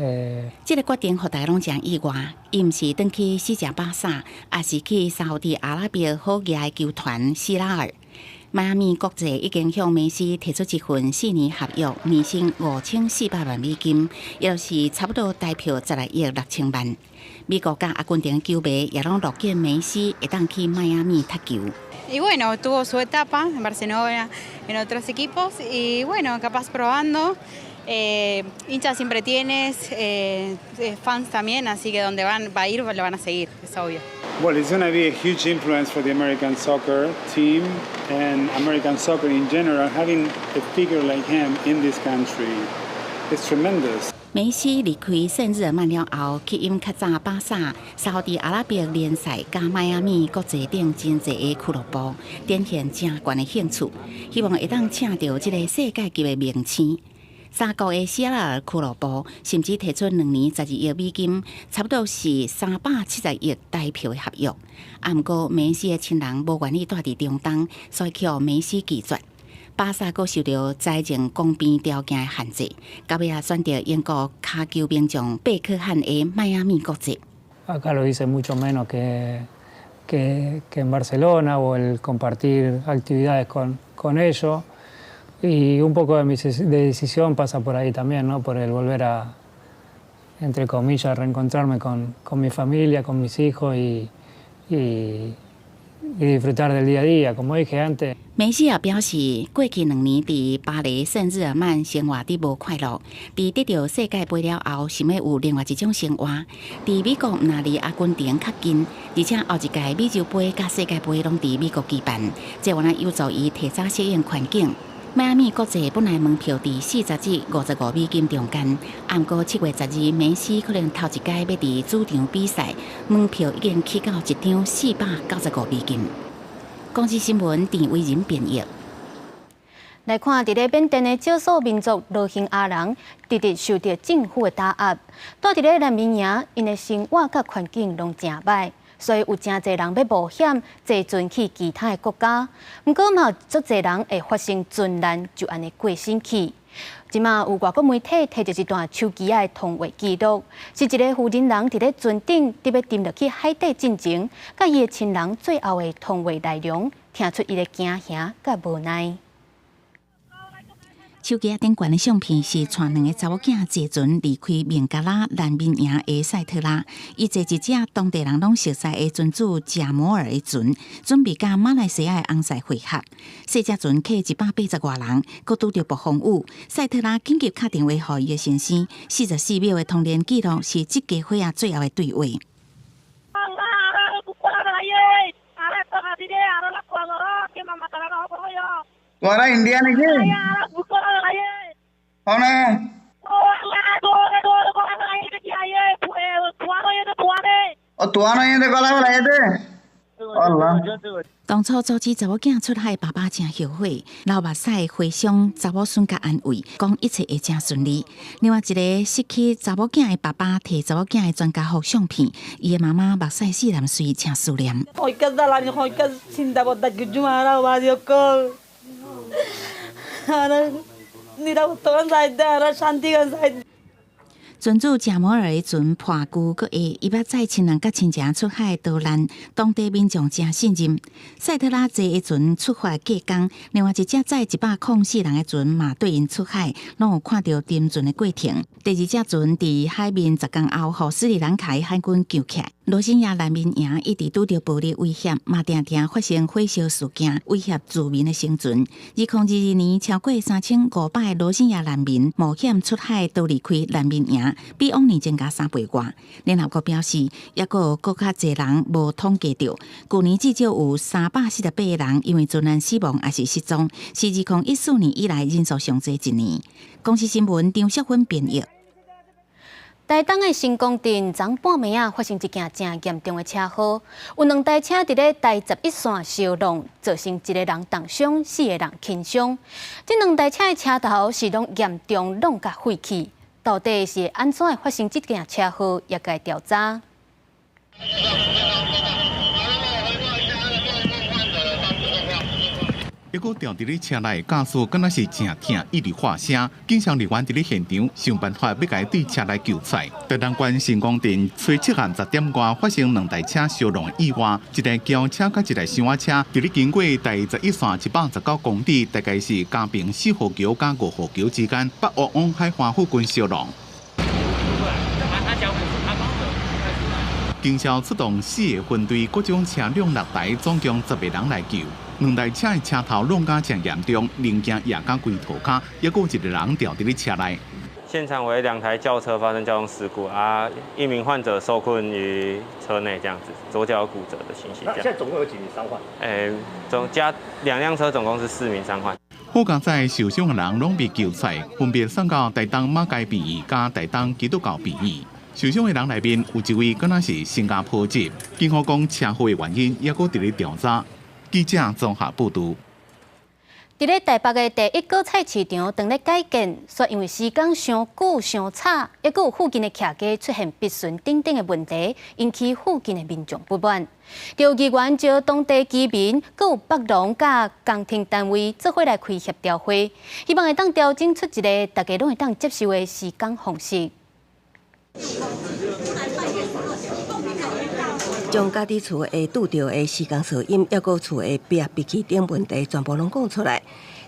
这个决定让大家拢真意外，伊毋是转去死者巴萨，也是去沙特阿拉伯好业的球团希拉尔。迈阿密国际已经向梅西提出一份4年合约，年薪5400万美金，也就是差不多台票12億6千萬。美国甲阿根廷球迷也拢乐见梅西会当去迈阿密踢球。Y bueno, tuvo su etapa en Barcelona, en otros equipos, y bueno, capaz probando. Hinchas siempre tienes, fans también, así que donde va a ir lo van a seguir, es obvio. Well, it's going to be a huge influence for the American soccer team and American soccer in general. Having a figure like him in this country, it's tremendous. 梅西离开圣日耳曼了后，去因较早巴萨、沙特阿拉伯联赛加迈阿密国际顶真侪个俱乐部，展现正悬的兴趣，希望会当请到这个世界级的明星。3国的希拉尔俱乐部甚至提出2年12億美金，差不多是370億台票的合約。不過梅西的親人無願意住伫中東，所以叫梅西拒絕。巴萨阁受到财政公平条件的限制，到尾也选择英国骹球名将贝克汉的迈阿密国际。Acá lo dice mucho menos que en Barcelona o el compartir actividades con ellos. Y un poco de mi decisión pasa por ahí también, ¿no? Por el volver a, entre comillas, reencontrarme con mi familia, con mis hijos y disfrutar del día a día. Como dije antes. 梅西也表示，过去2年伫巴黎圣日耳曼生活得无快乐，伫得到世界杯了后，想要有另外一种生活。伫美国若离阿根廷较近，而且后一届美洲杯甲世界杯拢伫美国举办，这原来有助伊提早适应环境。迈阿密国际本来门票伫40至55美金中间，不过7月12梅西可能头一届要伫主场比赛，门票已经起到一张495美金。公司新闻田伟仁编译。来看，伫咧缅甸的少数民族罗兴亚人，直直受到政府的打压，住伫咧难民营，因的生活甲环境拢真歹，所以有真侪人要冒险坐船去其他的国家。不过嘛，有足侪人会发生船难，就安尼过身去。即马有外国媒体摕到一段手机的通话记录，是一个富人人伫咧船顶伫要沉落去海底进前，甲伊的亲人最后的通话内容，听出伊的惊吓甲无奈。手机顶悬的相片是带2个查某囝坐船离开孟加拉难民营的塞特拉，伊坐一只当地人拢熟悉的船主贾摩尔的船，准备甲马来西亚的红塞会合。细只船客180多人，阁拄着暴风雨，塞特拉紧急打电话予伊的先生，44秒的通联记录是这家伙仔最后的对话。Suara India nih sih. Mana? Oh, tuan yang dekat lah itu. Allah. 当初阻止查某囝出海，爸爸真后悔，流目屎回想查某孙甲安慰，讲一切会真顺利。另外一个失去查某囝的爸爸摕查某囝的全家福相片，伊的妈妈目屎4淋水，真思念。船主贾摩尔的船破旧搁会，伊捌载亲人甲亲情出海逃难，当地民众真信任。塞特拉坐的船出发隔工，另外一只载104人的船嘛对因出海，拢有看到沉船的过程。第二只船伫海面10天后，互斯里兰卡海军救起来。罗兴亚难民营一直拄着暴力威胁，嘛定定发生火烧事件，威胁住民的生存。2022年，超过3500个罗兴亚难民冒险出海，都离开难民营，比往年增加3倍外。联合国表示，也阁有较侪人无统计到，去年至少有348个人因为船难死亡，还是失踪，是2014年以来人数上侪一年。公司新闻张淑芬编译。台东的新光镇昨半暝啊，发生一件真严重的车祸，有2台车伫咧台11线相撞，造成1个人重伤，4个人轻伤。这2台车的车头是拢严重弄甲废弃，到底是安怎会发生这件车祸，也该调查。一个掉伫咧车内驾驶，敢若是真疼，一直发声。警察人员伫咧现场想办法要甲对车内救出。台东县新光镇初7暗10点外发生2台车相撞意外，一台轿车甲一台箱仔车伫咧经过第11线119公里，大概是嘉平4号桥甲5号桥之间，北往海华附近相撞。警消出动4个分队，各种车辆6台，总共10个人来救。2台车的车头弄甲真严重，零件也甲规涂骹，也有1个人掉伫咧车内。现场为2台轿车发生交通事故啊，1名患者受困于车内，这样子，左脚有骨折的情形。那现在总共有几名伤患？总加2辆车，总共是4名伤患。好加在受伤的人拢被救出，分别送到台东马街病院甲台东基督教病院。受伤的人内面有1位敢若是新加坡籍，警方讲车祸的原因也搁伫咧调查。记者综合报道。伫咧台北的第一个菜市场正咧改建，说因为时间上久、上差，也有附近的徛家出现必顺等等的问题，引起附近的民众不满。有议员招当地居民，佮有北农甲工程单位做伙来开协调会，希望会当调整出一个大家拢会当接受的施工方式。将家己厝会拄到的施工噪音，抑个厝的壁气等问题，全部拢讲出来。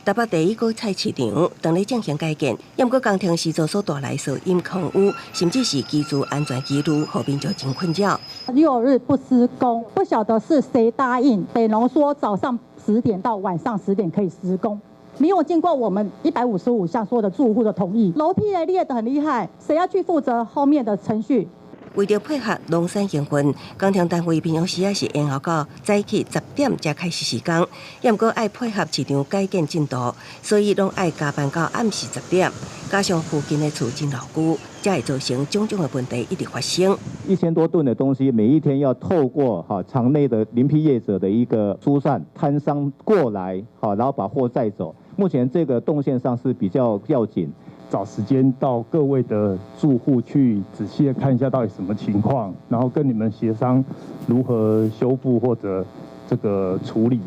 台北第一个菜市场当咧进行改建，毋过工程师做所带来噪音空污，甚至是居住安全记录，互民众真困扰。6日不施工，不晓得是谁答应北农说早上10点到晚上10点可以施工。没有经过我们155项所有的住户的同意，楼梯也裂得很厉害，谁要去负责后面的程序？为着配合农产营运，工程单位平常时是延后到早起10点才开始施工，也毋过爱配合市场改建进度，所以拢爱加班到暗时10点。加上附近的厝真老旧，才会造成种种的问题一直发生。1000多吨的东西，每一天要透过场内的临批业者的一个疏散摊商过来，然后把货载走。目前这个动线上是比较要紧。找时间到各位的住户去仔细的看一下到底什么情况，然后跟你们协商如何修复或者这个处理。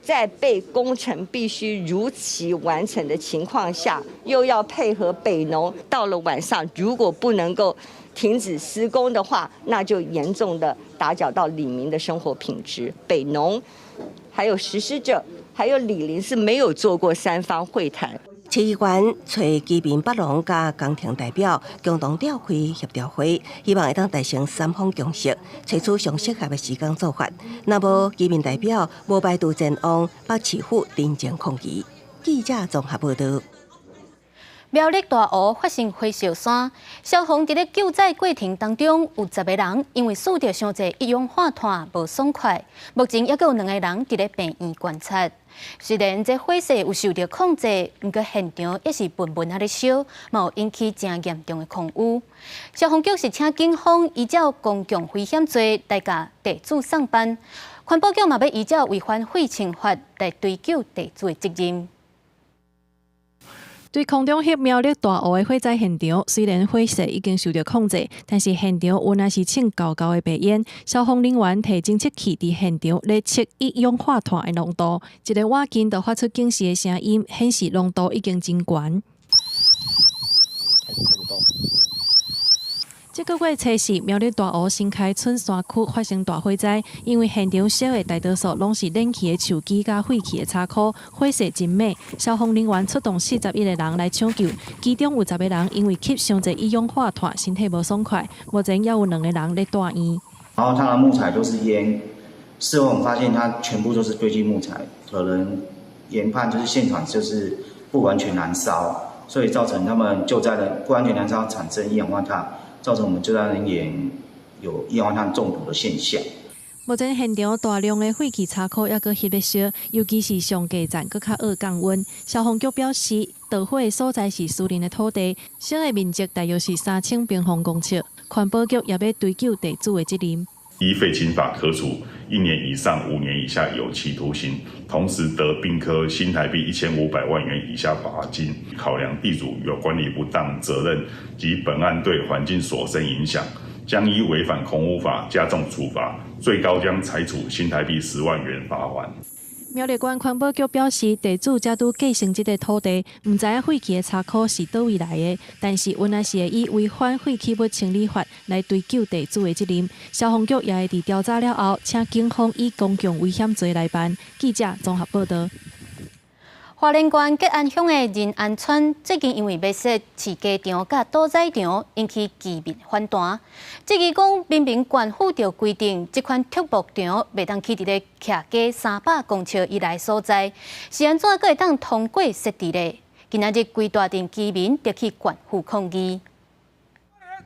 在被工程必须如期完成的情况下，又要配合北农，到了晚上如果不能够停止施工的话，那就严重的打搅到里民的生活品质。北农、还有实施者、还有里邻是没有做过3方会谈。市议员找居民北农甲工程代表共同召开协调会，希望会当达成3方共识，找出上适合的施工做法。若无，居民代表无排除前往北市府林前抗议。记者综合报道。苗栗大湖发生火烧山，消防伫咧救灾过程当中，有10个人因为输着伤济一氧化碳无爽快，目前还有2个人伫咧病院观察。虽然这火势有受到控制，不过现场也是纷纷咧烧，嘛有引起真严重的空污。消防局是请警方依照公共危险罪来甲地主送办，环保局嘛要依照违反废氢法来追究地主的责任。对空中翕苗栗大湖的火灾现场，虽然火势已经受到控制，但是现场仍然是沁高高的白烟。消防人员提侦测器伫现场来测一氧化碳的浓度，一个瓦镜就发出警示的声音，显示浓度已经真悬。这个月初4，苗栗大湖新开村山区发生大火灾，因为现场烧的大多数拢是冷气的树枝甲废弃的柴壳，火势真猛。消防人员出动41个人来抢救，其中有10个人因为吸伤济一氧化碳，身体无爽快。目前也有2个人在住院。然后它的木材都是烟，事后我们发现它全部都是堆积木材，可能研判就是现场就是不完全燃烧，所以造成他们救灾的不完全燃烧产生一氧化碳。造成我们救灾人员有一氧化碳中毒的现象。目前现场大量的废弃柴壳还佫翕咧烧，尤其是上架站佫较恶降温。消防局表示，导火的所在是私人的土地，烧的面积大约是3000平方公尺。环保局也要追究地主的责任。依废氢法可处1年以上5年以下有期徒刑，同时得并科新台币1500万元以下罚金。考量地主有管理不当责任及本案对环境所生影响，将依违反空污法加重处罚，最高将裁处新台币10万元罚款。苗栗县环保局表示，地主才拄继承这个土地，唔知影废弃的柴壳是倒位来的，但是原来是会以违反废弃物清理法来追究地主的责任。消防局也会伫调查了后，请警方以公共危险罪来办。记者综合报道。花莲县吉安乡的仁安村最近因为要设饲鸡场甲屠宰场，引起居民反弹。即是讲，明明县府就规定，这款畜牧场袂当去伫咧徛鸡300公尺以内所在，是安怎佫会当通过设置咧？今仔日规大镇居民就去县府抗议。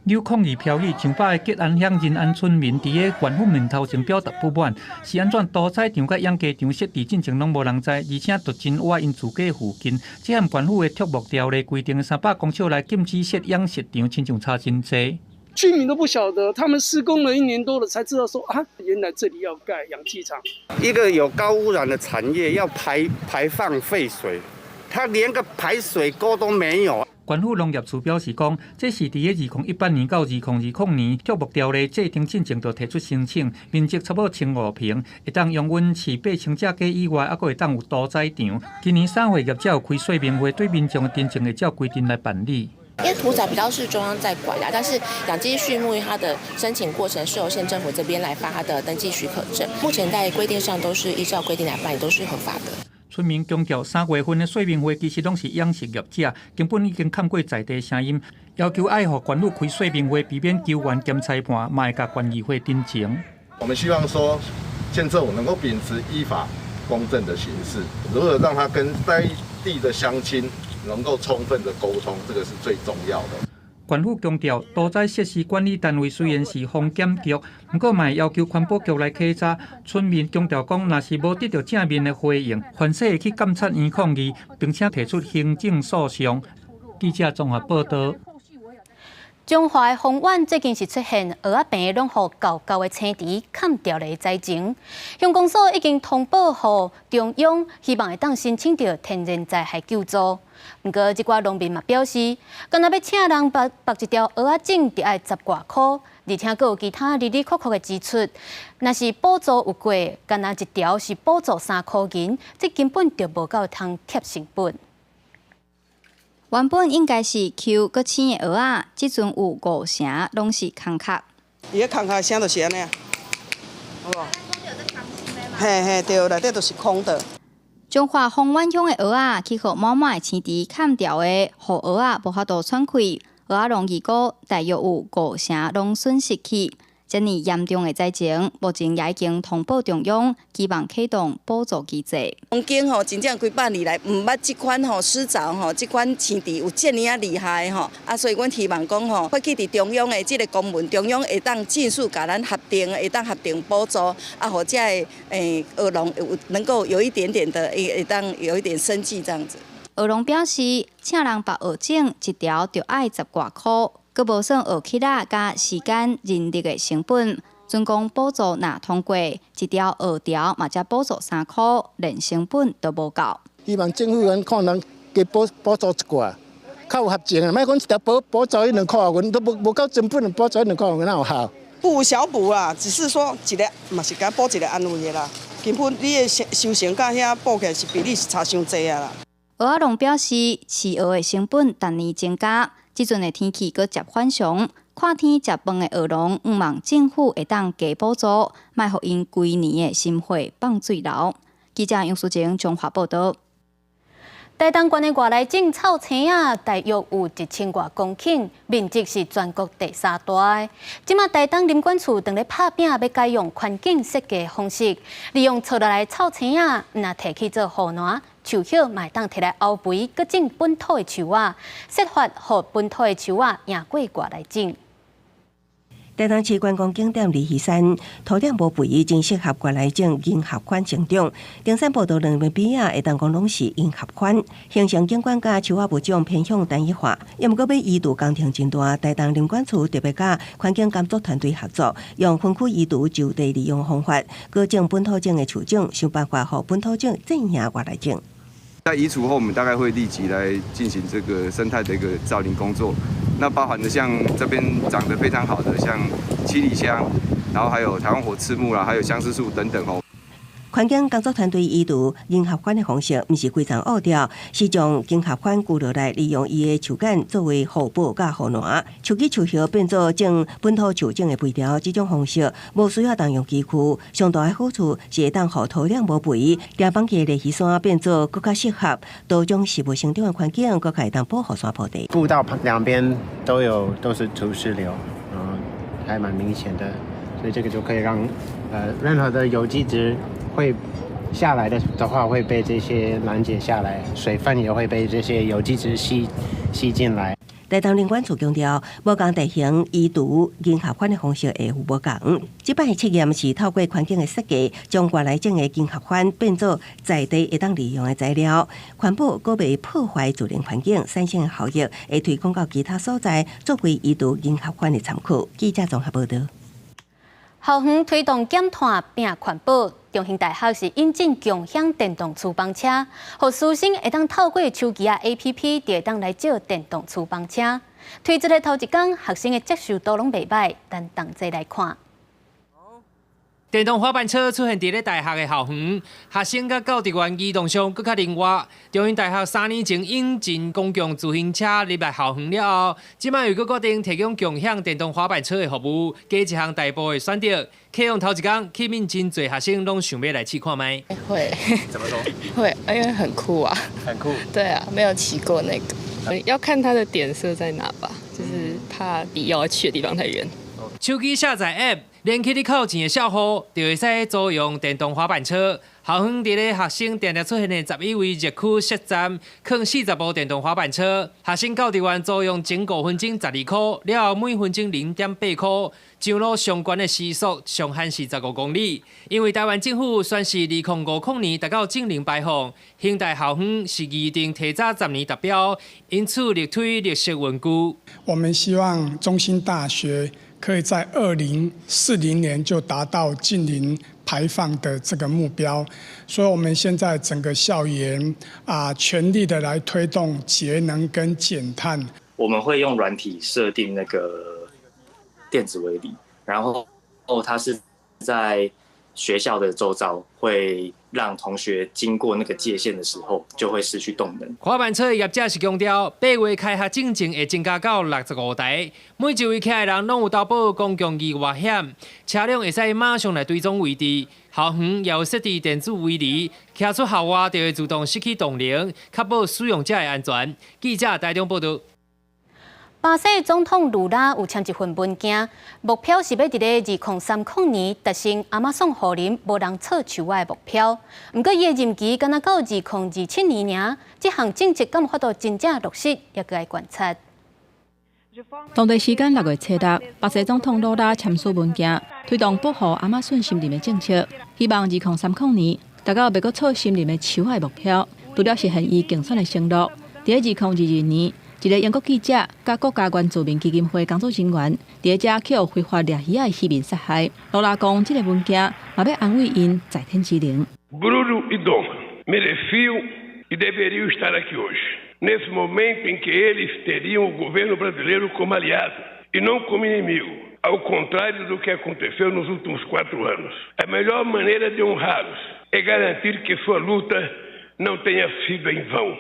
有抗议飘起上百个吉安乡仁安村民伫个县府面头前表达不满，是安怎屠宰场甲养鸡场设置进前拢无人知，而且独真挖因自家附近，这项县府的畜牧条例规定300公尺内禁止设养殖场，亲像差真济。居民都不晓得，他们施工了1年多了才知道说啊，原来这里要盖养鸡场。一个有高污染的产业要排放废水，它连个排水沟都没有。县府农业处表示讲，这是伫个2018年到2020年畜牧条例制定进前就提出申请，面积差不多1500平，会当用阮饲8000只鸡以外，还佫会当有屠宰场。今年3月业者有开说明会，对民众的真正会照规定来办理。因为屠宰比较是中央在管但是养鸡畜牧它的申请过程是由县政府这边来发它的登记许可证，目前在规定上都是依照规定来办，也都是合法的。村民强调，3月份的说明会其实拢是养殖业者，根本已经看过在地声音，要求爱互县府开说明会，避免纠纷兼裁判，嘛会甲县议会定情。我们希望说，县政府能够秉持依法公正的行事，如何让他跟在地的乡亲能够充分的沟通，这个是最重要的。县府强调，都在设施管理单位虽然是防检局，不过嘛要求环保局来稽查。村民强调讲，若是无得到正面的回应，反势会去监察院抗议，并且提出行政诉讼。记者综合报道。中华丰苑最近是出现蚵仔病拢互高高的青池砍掉的灾情，乡公所已经通报予中央，希望会当申请到天然灾害救助。不过，这寡农民嘛表示，敢若要请人拔一条蚵仔种，就要10外块，而且阁有其他哩哩扣扣的支出。若是补助有过，敢若一条是补助3块银，这根本就无够通贴成本。原本应该是 Q 搁青的蚵仔，即阵有5成拢是空壳。伊个空壳啥就是安尼啊，有无？嘿嘿，对，内底都是空的。中华丰苑乡的蚵仔去互满满的青池砍掉的，互蚵仔无法度喘气，蚵仔容易股大约有5成拢损失去。遮尔严重的灾情，目前也已经通报中央，希望启动补助机制。曾经吼，真正几百年来，毋捌即款吼施凿吼，即款青池有遮尔啊厉害吼，所以阮希望讲吼，发起伫中央的即个公文，中央会当尽速甲咱核定，会当核定补助，或者蚵农能够有一点点的，会当有一点生计这样子。蚵农表示，请人拔蚵种一条就要10外块。阁无算学起啦，加时间、人力的成本，准讲补助若通过，一条蚵条嘛才补助3块，连成本都无够。希望政府人可能加补助一寡，较有合情啊！莫讲一条补助1、2块，阮都无够成本，补助1、2块，哪有效？不无小补啦，只是说一个嘛是甲补一个安慰的啦。根本你的收成甲遐补起来是比例是差伤济啊啦。蚵仔农表示，饲蚵的成本逐年增加。即阵的天气阁渐反常，看天食饭的蚵农，毋望政府会当加补助，莫互因规年的心血放水流。记者杨淑晴综合报道。台东县的外来种草青啊，大约有1000多公顷，面积是全国第3大的。即马台东林管处正咧拍拼，要改用环境设计方式，利用采落来草青啊，若提去做护栏。树叶嘛会当摕来后肥，搁种本土的树仔，设法互本土的树仔赢过外来种。台东市观光景点梨溪山土壤无肥，真适合外来种银合款成长。登山步道两边边啊，会当讲拢是银合款。形象景观甲树仔物种偏向单一化，也毋过要移除工程真大。台东林管处特别甲环境监督团队合作，用分区移除就地利用方法，改种本土种的树种，想办法互本土种战赢外来种。在移除后，我们大概会立即来进行这个生态的一个造林工作。那包含的像这边长得非常好的，像七里香，然后还有台湾火刺木啦，还有相思树等等哦。环境工作团队移除银合款的方式，毋是非常恶调，是将银合款锯落来，利用伊的树干作为护布甲护栏，树枝树叶变做种本土树种的肥条。这种方式无需要动用机具，上大的好处是会当互土壤无肥，地板起的梨山变做更加适合多种食物生长的环境，更会当保护山坡地。步道两边都是土石流，还蛮明显的，所以这个就可以让任何的有机质会下来的话，会被这些拦截下来，水分也会被这些有机质吸进来。台东林管处强调，无共地形移除银合款的方式会有无共。这摆的测验是透过环境的设计，将外来种的银合款变作在地会当利用的材料，环保阁袂破坏自然环境，产生的效益会推广到其他所在，作为移除银合款的参考。记者综合报道。校园推动减碳并环保，中兴大学是引进共享电动厨房车，互师生会当透过手机APP， 就会当来借电动厨房车。推出的头一天，学生的接受度拢袂歹，但同齐来看。电动滑板车出现伫咧大学的校园，学生甲教职员移动上更较灵活。中兴大学3年前引进公共自行车入来校园了后，即摆又搁决定提供共享电动滑板车的服务，加一项代步的选择。启用头一天，起面真侪学生拢想要来试看卖。会。怎么说？会，因为很酷啊。很酷。对啊，没有骑过那个。要看它的点色在哪吧，就是怕离要去的地方太远。手机下载 App。连起你扣钱的校户，就会使租用电动滑板车。校园伫咧学生常常出现的11位热区设站，放40部电动滑板车，学生教职员租用前5分钟12块，了后每分钟0.8块。上路上悬的时速上限是15公里。因为台湾政府宣示2050年达到净零排放，现代校园是预定提早10年达标，因此力推绿色文具。我们希望中兴大学可以在2040年就达到净零排放的这个目标，所以我们现在整个校园全力的来推动节能跟减碳。我们会用软体设定那个电子围篱，然后它是在学校的周遭，会让同学经过那个界限的时候就会失去动能。滑板车业者是强调，8月开学进程会增加到65台，每一位骑的人拢有投保公共意外险，车辆会使马上来追踪位置。校园也有设置电子围篱，骑出校外就会自动熄起动铃，确保使用者的安全。记者台中报道。巴西总统卢拉有签一份文件，目标是要伫咧2030年达成亚马逊雨林无人插树的目标。不过，伊的任期敢若到2027年尔，这项政策敢有法度真正落实，也该观察。当地时间6月7日，巴西总统卢拉签署文件，推动保护亚马逊森林的政策，希望2030年达到袂阁插森林的树的目标。除了实现伊竞选的承诺，伫2022年。一个英国记者甲国家原住民基金会工作人员伫遮去互非法掠鱼仔的渔民杀害。卢拉讲，这个文件嘛要安慰因在天之灵。Bruno e Dom mereciam e deveriam estar aqui hoje, nesse momento em que eles teriam o governo brasileiro como aliado e não como inimigo, ao contrário do que aconteceu nos últimos 4 anos. A melhor maneira de honrá-los é garantir que sua luta não tenha sido em vão.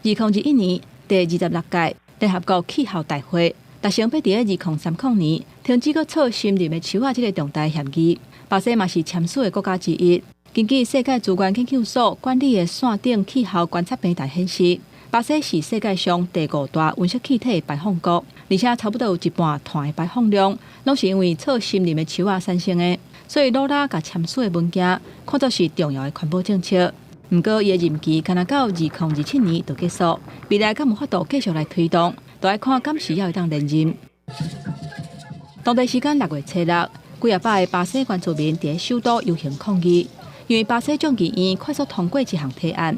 2021年。第26届联合国气候大会达成要伫2030年停止搁插森林的树这个重大协议。巴西嘛是签署的国家之一。根据世界资源研究所管理的线顶气候观测平台显示，巴西是世界上第5大温室气体排放国，而且差不多有一半碳的排放量拢是因为插森林的树产生的。所以，卢拉甲签署的文件看作是重要的环保政策。不过，伊的任期敢若到2027年就结束，未来敢有法度继续来推动，就要看敢是要会当连任。当地时间6月7日，几啊百个巴西原住民伫首都游行抗议，因为巴西众议院快速通过一项提案，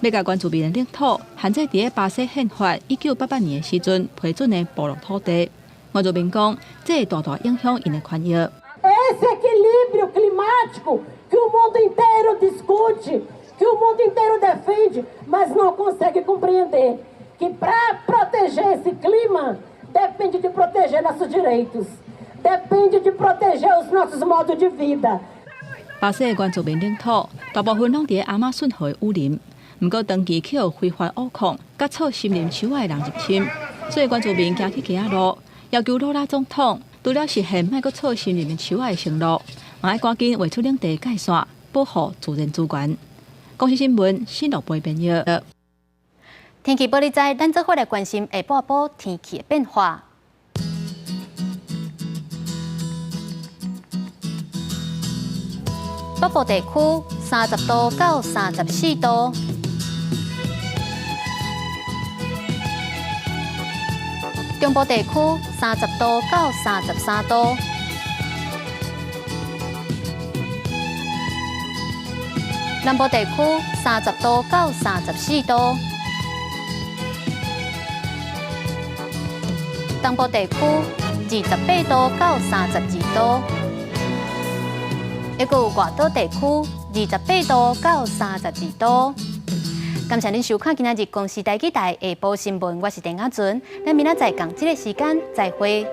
要甲原住民的领土限制伫巴西宪法1988年的时阵批准的部落土地。原住民讲，这会大大影响因的权益。Esse equilíbrio climático que o mundo inteiro discute.Que o mundo inteiro defende, mas não consegue compreender que para proteger esse clima depende de proteger nossos direitos, depende de proteger os nossos modos de vida. 巴西的原住民领土大部分拢伫亚马逊河的雨林，不过长期去互非法挖矿、甲插森林树的人入侵，所以原住民行去街仔路，要求卢拉总统除了实现莫阁插森林的树的承诺，嘛要赶紧画出领地界线，保护自然资源。公视新闻新乐杯编译。天气报你知，咱做伙来关心下半晡天气的变化。北部地区30度到34度，中部地区30度到33度。南部地区30度到34度，东部地区28度到32度，还有外岛地区28度到32度。感谢您收看今仔日公视台记台下晡新闻，我是陈雅纯，咱明仔载同这个时间再会。